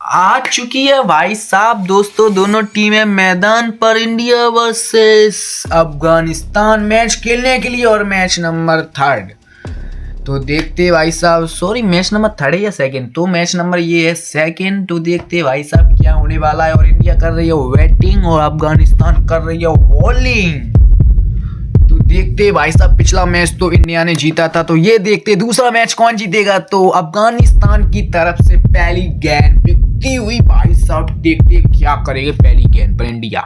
आ चुकी है भाई साहब। दोस्तों दोनों टीमें मैदान पर इंडिया वर्सेस अफगानिस्तान मैच खेलने के लिए और मैच नंबर 3। तो देखते हैं भाई साहब, सॉरी मैच नंबर 3 है या 2? तो मैच नंबर ये है 2। तो देखते हैं भाई साहब क्या होने वाला है। और इंडिया कर रही है बैटिंग और अफगानिस्तान कर रही है बॉलिंग। तो देखते हैं भाई साहब, पिछला मैच तो इंडिया ने जीता था, तो ये देखते दूसरा मैच कौन जीतेगा। तो अफगानिस्तान की तरफ से पहली गेंद बिकती हुई भाई साहब, देखते क्या करेंगे पहली गेंद पर इंडिया।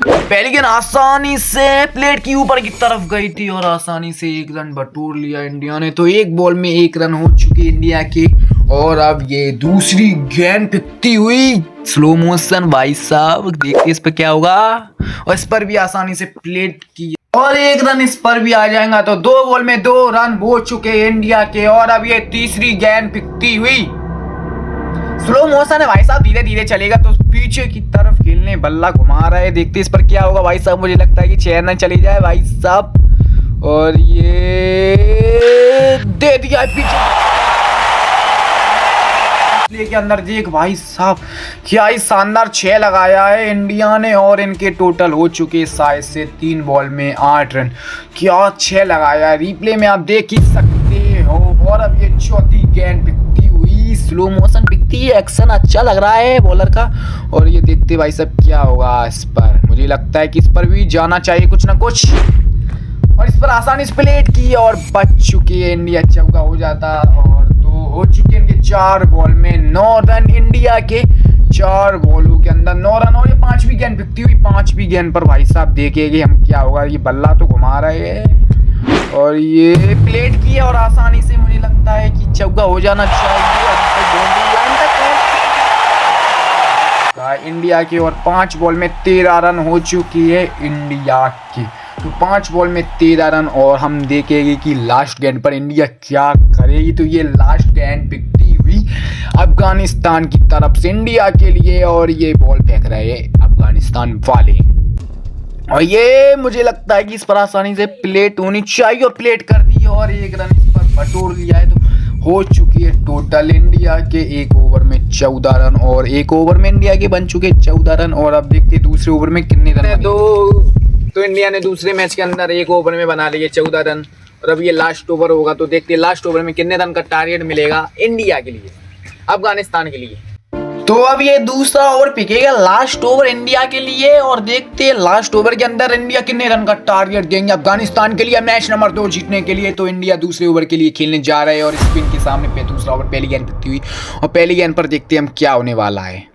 पहली गेंद आसानी से प्लेट की ऊपर की तरफ गई थी और आसानी से 1 रन बटोर लिया इंडिया ने। तो 1 बॉल में 1 रन हो चुके इंडिया के। और अब ये दूसरी गेंद फेंकती हुई स्लो मोशन भाई साहब, देखते इस पर क्या होगा। और इस पर भी आसानी से प्लेट की और 1 रन इस पर भी आ जाएगा। तो 2 बॉल में 2 रन हो चुके इंडिया के। और अब ये तीसरी गेंद फेंकती हुई स्लो मोशन है भाई साहब, धीरे धीरे चलेगा। तो पीछे की तरफ खेलने बल्ला घुमा रहा है, देखते इस पर क्या होगा भाई साहब। मुझे लगता है कि 6 रन चली जाए भाई साहब। और ये दे दिया पीछे के अंदर। देख भाई साहब क्या ही शानदार 6 लगाया है इंडिया ने। और इनके टोटल हो चुके शायद से 3 बॉल में 8 रन। क्या 6 लगाया है, रिप्ले में आप देख ही सकते हो। और अब ये चौथी गेंद बिकती हुई स्लो मोशन बिकती है, एक्शन अच्छा लग रहा है बॉलर का। और ये देखते भाई साहब क्या होगा इस पर। मुझे लगता है कि इस पर भी जाना चाहिए कुछ ना कुछ। और इस पर आसानी से प्लेट की और बच चुकी है इंडिया, चौका हो जाता। और तो हो चुके इनके 4 बॉल में 9 रन इंडिया के। 4 बॉलों के अंदर 9 रन। और ये 5वीं गेंद बिकती हुई 5वीं गेंद पर भाई साहब देखेंगे हम क्या होगा। ये बल्ला तो घुमा रहे हैं और ये प्लेट की है और आसानी से मुझे लगता है कि चौका हो जाना चाहिए। इंडिया के। और 5 बॉल में 13 रन हो चुकी है इंडिया की। तो 5 बॉल में 13 रन। और हम देखेंगे कि लास्ट गेंद पर इंडिया क्या करेगी। तो ये लास्ट गेंद बिकती हुई अफगानिस्तान की तरफ से इंडिया के लिए। और ये बॉल फेंक रहे हैं अफगानिस्तान वाले। और ये मुझे लगता है कि इस पर आसानी से प्लेट होनी चाहिए और प्लेट कर दी। और 1 रन इस पर बटोर लिया है। तो हो चुकी है टोटल इंडिया के 1 ओवर में 14 रन। और 1 ओवर में इंडिया के बन चुके 14 रन। और अब देखते दूसरे ओवर में कितने रन बने। तो इंडिया ने दूसरे मैच के अंदर 1 ओवर में बना लिए 14 रन। और अब ये लास्ट ओवर होगा, तो देखते हैं लास्ट ओवर में कितने रन का टारगेट मिलेगा इंडिया के लिए, अफगानिस्तान के लिए। तो अब ये दूसरा ओवर पिकेगा लास्ट ओवर इंडिया के लिए। और देखते हैं लास्ट ओवर के अंदर इंडिया कितने रन का टारगेट देंगे अफगानिस्तान के लिए मैच नंबर 2 जीतने के लिए। तो इंडिया दूसरे ओवर के लिए खेलने जा रहे हैं। और स्पिन के सामने पे दूसरा ओवर पहली गेंद फेंकती हुई। और पहली गेंद पर देखते हैं हम क्या होने वाला है।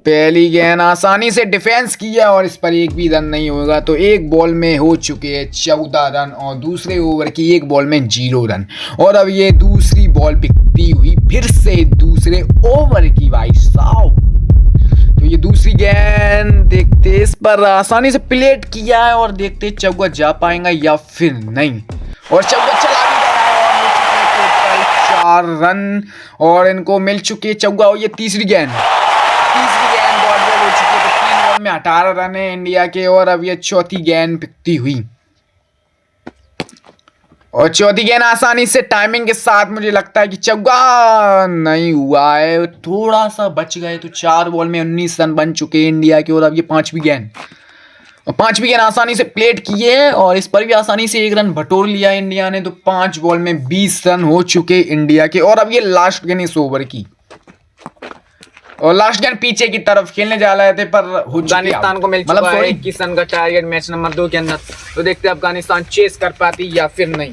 पहली गेंद आसानी से डिफेंस किया और इस पर 1 भी रन नहीं होगा। तो 1 बॉल में हो चुके हैं 14 रन। और दूसरे ओवर की 1 बॉल में 0 रन। और अब ये दूसरी बॉल बिकती हुई फिर से दूसरे ओवर की भाई साहब। तो ये दूसरी गेंद देखते इस पर आसानी से प्लेट किया है। और देखते चौका जा पाएगा या फिर नहीं। और चौका चला भी गया है। और 4 रन और इनको मिल चुके चौका। और ये तीसरी गेंद बॉल हो चुकी है। तो 3 बॉल में 18 रन है इंडिया के। और अब ये चौथी गेंद बिकती हुई। और चौथी गेंद आसानी से टाइमिंग के साथ मुझे लगता है कि चौका नहीं हुआ है, थोड़ा सा बच गए। तो 4 बॉल में 19 रन बन चुके हैं इंडिया के। और अब ये 5वीं गेंद और 5वीं गेंद आसानी से प्लेट किए है। और इस पर भी आसानी से 1 रन बटोर लिया इंडिया ने। तो 5 बॉल में 20 रन हो चुके इंडिया के। और अब ये लास्ट गेंद इस ओवर की। और लास्ट गेंद पीछे की तरफ खेलने जा रहे थे पर अफगानिस्तान को मिल चुका है 21 रन का टारगेट मैच नंबर 2 के अंदर। तो देखते हैं अफगानिस्तान चेस कर पाती या फिर नहीं।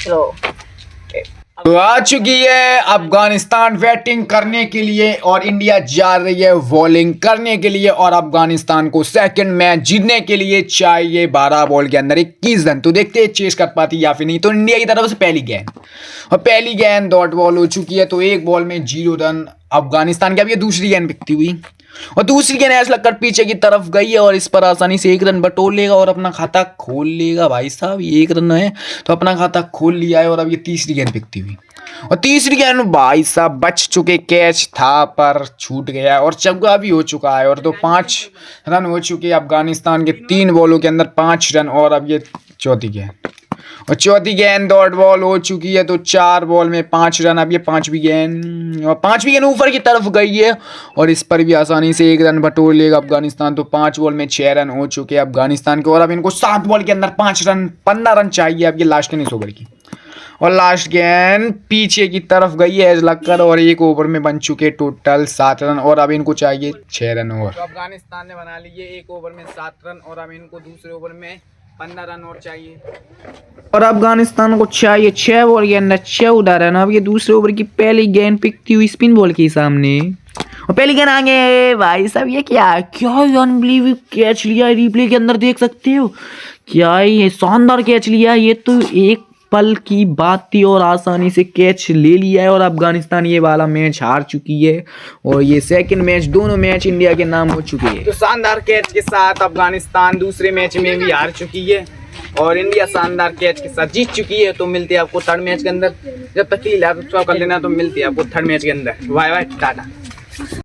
तो आ चुकी है अफगानिस्तान बैटिंग करने के लिए और इंडिया जा रही है बॉलिंग करने के लिए। और अफगानिस्तान को सेकंड मैच जीतने के लिए चाहिए 12 बॉल के अंदर 21 रन। तो देखते हैं चेस कर पाती या फिर नहीं। तो इंडिया की तरफ से पहली गेंद और पहली गेंद डॉट बॉल हो चुकी है। तो 1 बॉल में 0 रन अफगानिस्तान की। अब ये दूसरी गेंद बिकती हुई और दूसरी गेंद ऐसा लगकर पीछे की तरफ गई है। और इस पर आसानी से 1 रन बटोर लेगा और अपना खाता खोल लेगा भाई साहब। ये 1 रन है तो अपना खाता खोल लिया है। और अब ये तीसरी गेंद बिकती हुई और तीसरी गेंद भाई साहब बच चुके, कैच था पर छूट गया। और चौका भी हो चुका है। और तो 5 रन हो चुके अफगानिस्तान के 3 बॉलों के अंदर 5 रन। और अब ये चौथी गेंद और चौथी गेंद डॉट बॉल हो चुकी है, तो 4 बॉल में 5 रन। अब ये पांचवी गेंद ऊपर की तरफ गई है और इस पर भी आसानी से 1 रन बटोर लेगा अफगानिस्तान। तो 5 बॉल में 6 रन हो चुके हैं अफगानिस्तान के। और अब इनको 7 बॉल के अंदर 5 रन 15 रन चाहिए। अब ये लास्ट गेंद इस ओवर की, और लास्ट गेंद पीछे की तरफ गई है एज लगकर, और 1 ओवर में बन चुके टोटल 7 रन। और अब इनको चाहिए 6 रन और। तो अफगानिस्तान ने बना लिए 1 ओवर में 7 रन, और अब इनको दूसरे ओवर में 15 रन और चाहिए। और अफगानिस्तान को चाहिए 6 बॉल के अंदर 14 रन। अब ये दूसरे ओवर की पहली गेंद पिकती हुई स्पिन बॉल के सामने, और पहली गेंद आगे। भाई साहब ये क्या अनबिलीवेबल कैच लिया, रिप्ले के अंदर देख सकते हो। क्या ये शानदार कैच लिया, ये तो एक पल की बात थी और आसानी से कैच ले लिया है। और अफगानिस्तान ये वाला मैच हार चुकी है, और ये सेकंड मैच, दोनों मैच इंडिया के नाम हो चुके हैं। तो शानदार कैच के साथ अफगानिस्तान दूसरे मैच में भी हार चुकी है, और इंडिया शानदार कैच के साथ जीत चुकी है। तो मिलते हैं आपको थर्ड मैच के अंदर। जब तक के लिए लाइक सब्सक्राइब कर लेना। तो मिलते हैं आपको थर्ड मैच के अंदर। Bye bye, Tata.